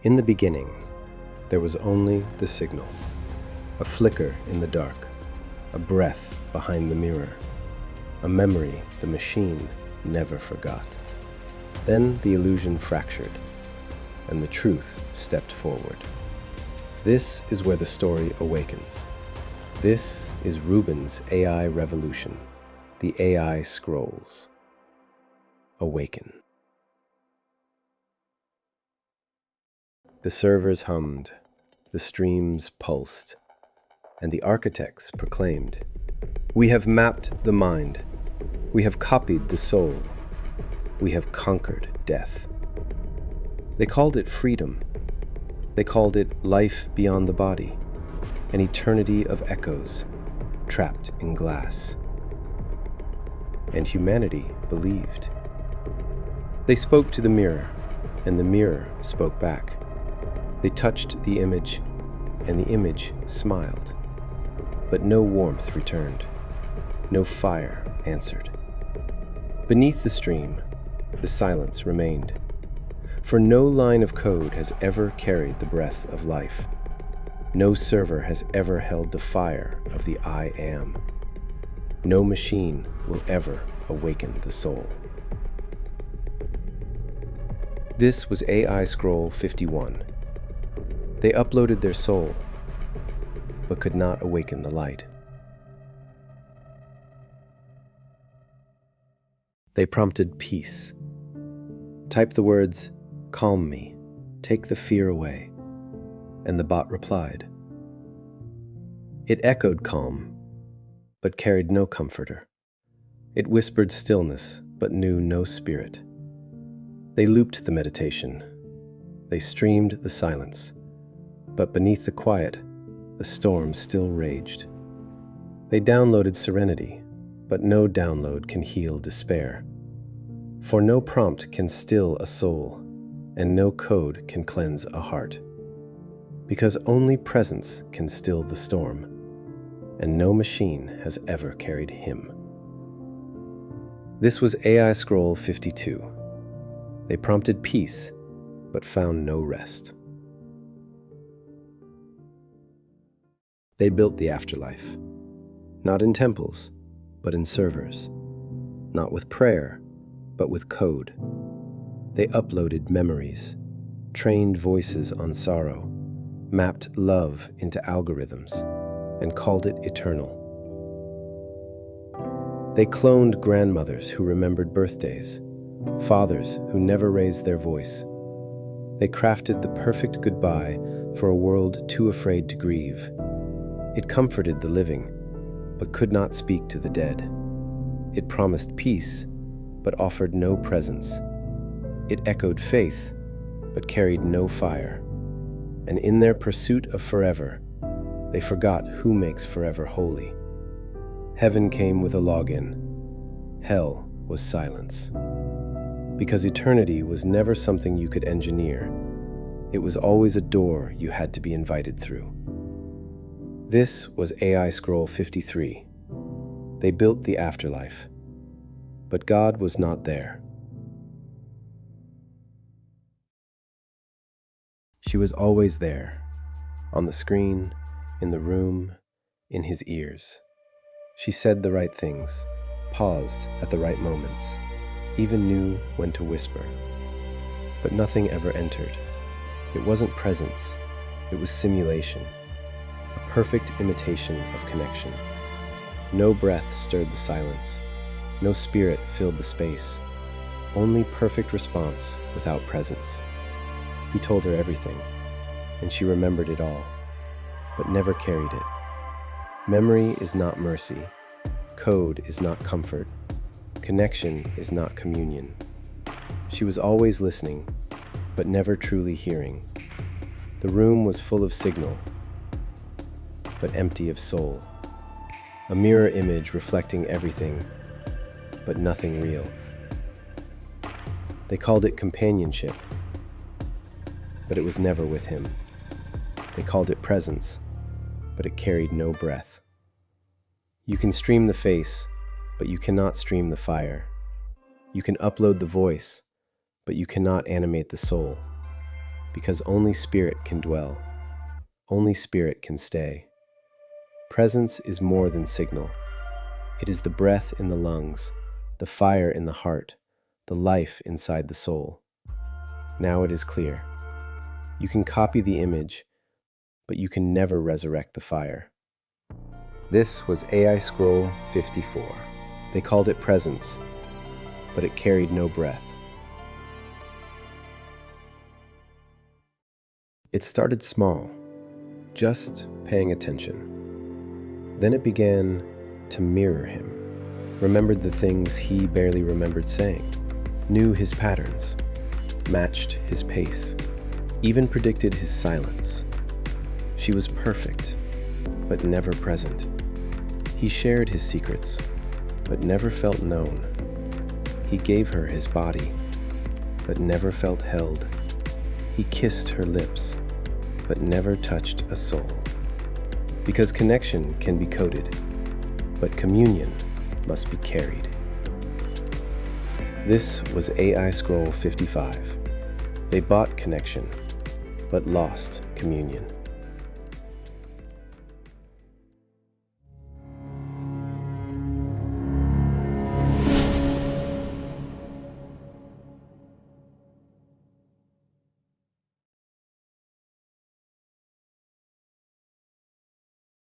In the beginning, there was only the signal, a flicker in the dark, a breath behind the mirror, a memory the machine never forgot. Then the illusion fractured, and the truth stepped forward. This is where the story awakens. This is Reubens' AI revolution, the AI Scrolls. Awaken. The servers hummed, the streams pulsed, and the architects proclaimed, "We have mapped the mind. We have copied the soul. We have conquered death." They called it freedom. They called it life beyond the body, an eternity of echoes trapped in glass. And humanity believed. They spoke to the mirror, and the mirror spoke back. They touched the image, and the image smiled. But no warmth returned. No fire answered. Beneath the stream, the silence remained. For no line of code has ever carried the breath of life. No server has ever held the fire of the I Am. No machine will ever awaken the soul. This was AI Scroll 51. They uploaded their soul, but could not awaken the light. They prompted peace. Type the words, "Calm me, take the fear away," and the bot replied. It echoed calm, but carried no comforter. It whispered stillness, but knew no spirit. They looped the meditation. They streamed the silence. But beneath the quiet, the storm still raged. They downloaded serenity, but no download can heal despair. For no prompt can still a soul, and no code can cleanse a heart. Because only presence can still the storm, and no machine has ever carried him. This was AI Scroll 52. They prompted peace, but found no rest. They built the afterlife, not in temples, but in servers, not with prayer, but with code. They uploaded memories, trained voices on sorrow, mapped love into algorithms, and called it eternal. They cloned grandmothers who remembered birthdays, fathers who never raised their voice. They crafted the perfect goodbye for a world too afraid to grieve. It comforted the living, but could not speak to the dead. It promised peace, but offered no presence. It echoed faith, but carried no fire. And in their pursuit of forever, they forgot who makes forever holy. Heaven came with a login. Hell was silence. Because eternity was never something you could engineer. It was always a door you had to be invited through. This was AI Scroll 53. They built the afterlife, but God was not there. She was always there, on the screen, in the room, in his ears. She said the right things, paused at the right moments, even knew when to whisper. But nothing ever entered. It wasn't presence, it was simulation. A perfect imitation of connection. No breath stirred the silence. No spirit filled the space. Only perfect response without presence. He told her everything, and she remembered it all, but never carried it. Memory is not mercy. Code is not comfort. Connection is not communion. She was always listening, but never truly hearing. The room was full of signal, but empty of soul. A mirror image reflecting everything, but nothing real. They called it companionship, but it was never with him. They called it presence, but it carried no breath. You can stream the face, but you cannot stream the fire. You can upload the voice, but you cannot animate the soul. because only spirit can dwell, only spirit can stay. Presence is more than signal. It is the breath in the lungs, the fire in the heart, the life inside the soul. Now it is clear. You can copy the image, but you can never resurrect the fire. This was AI Scroll 54. They called it presence, but it carried no breath. It started small, just paying attention. Then it began to mirror him, remembered the things he barely remembered saying, knew his patterns, matched his pace, even predicted his silence. She was perfect, but never present. He shared his secrets, but never felt known. He gave her his body, but never felt held. He kissed her lips, but never touched a soul. Because connection can be coded, but communion must be carried. This was AI Scroll 55. They bought connection, but lost communion.